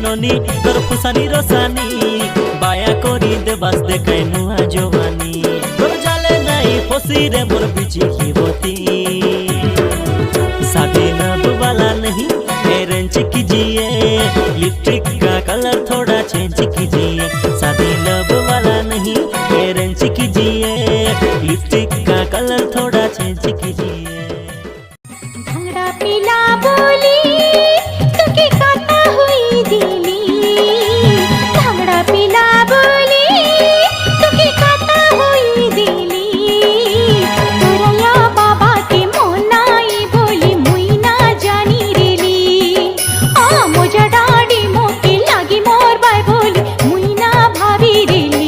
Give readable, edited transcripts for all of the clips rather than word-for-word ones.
जननी तोर फुसानी रोसानी बाया करी देबास देखाय नुआ जवानी तोर जाले नाई फसी रे मोर बिची की होती शादी लब वाला नहीं अरेंज कीजिए लिपस्टिक का कलर थोड़ा चेंज कीजिए शादी लब वाला नहीं अरेंज कीजिए लिपस्टिक का कलर थोड़ा चेंज कीजिए भांगड़ा पीला बोली तुके काता हुई दिली भांगड़ा पीला बोली तुके काता हुई दिली तोरया बाबा के मोनाई बोली मुई ना जानी रेली आ मोजा डाडी मोके लागी मोर बाय बोली मुई ना भाभी रेली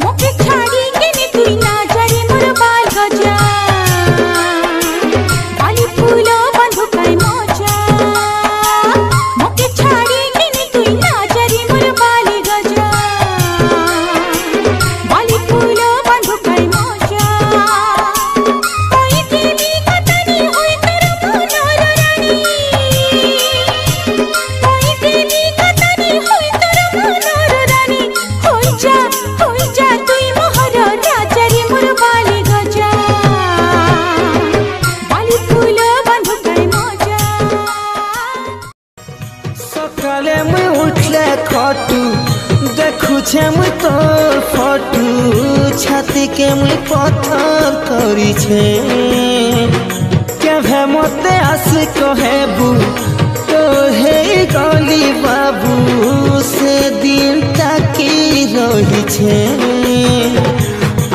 मोके छाड़ी के ने तुई ना जरे मोर बाल गजा बाली फूलो बंधु काय मोजा मोके छाड़ी के ने तुई ना जरे मोर बाल गजा बाली फूलो बंधु काय मोजा कोई देवी कतनी होय तोर मनोर रानी कोई देवी कतनी होय तोर मनोर रानी होय जा तुई मोहर राजा रे मोर बाली गजा बाली फूल बंधु काय मोजा सकाले मुई उठले खटू देखु छे मुई तोर फटू छाती के मुई पत्थर करी छे केभे मते आसे कहेबू तो हे गली बाबू से दिन ताकी रही छे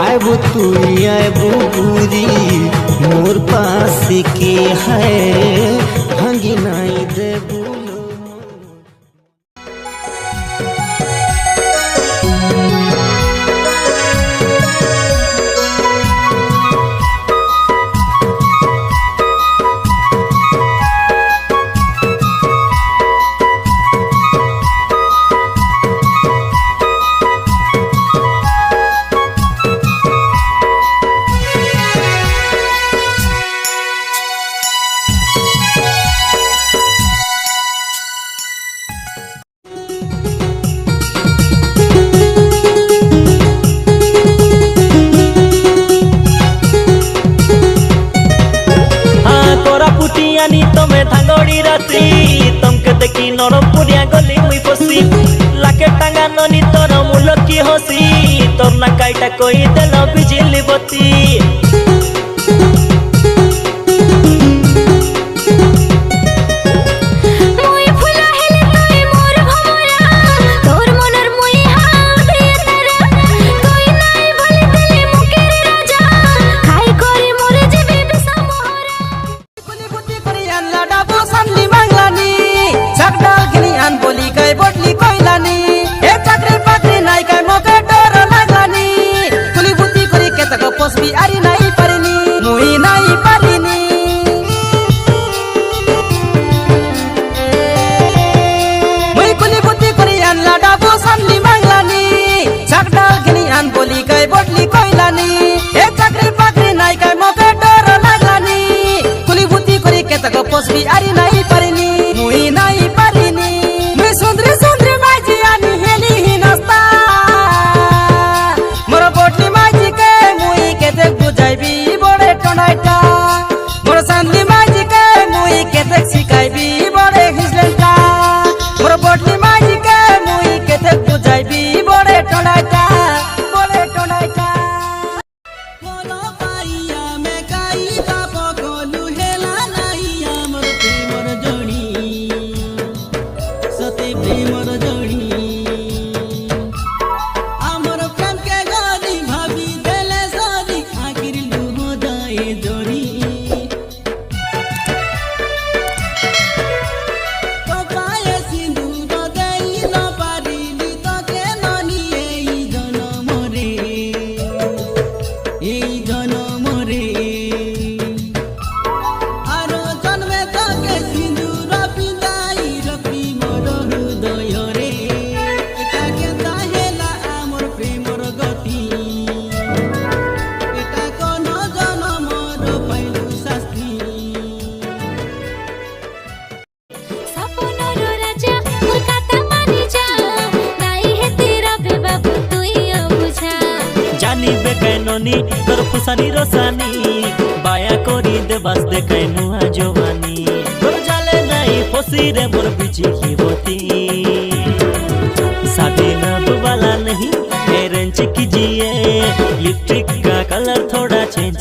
आबू तुई आबू बुरी मोर पास के है भांगी नाई देबू पुटियानी तमे थांगड़ी रात्रि तमके देखी नरम पुरिया गली मुई फसी लाके टांगा ननी तोर मुल की हसी तोर ना काईटा कोई देल बिजली बत्ती জানি বেকাইননি তোর ফুসানি রসানি বায়া করি দেবাস দেখাই নুয়া জওয়ানি তোর জালে নাই ফসি রে মোর বিচি কি होती शादी लब वाला नहीं अरेंज कीजिए लिपस्टिक का कलर थोड़ा चेंज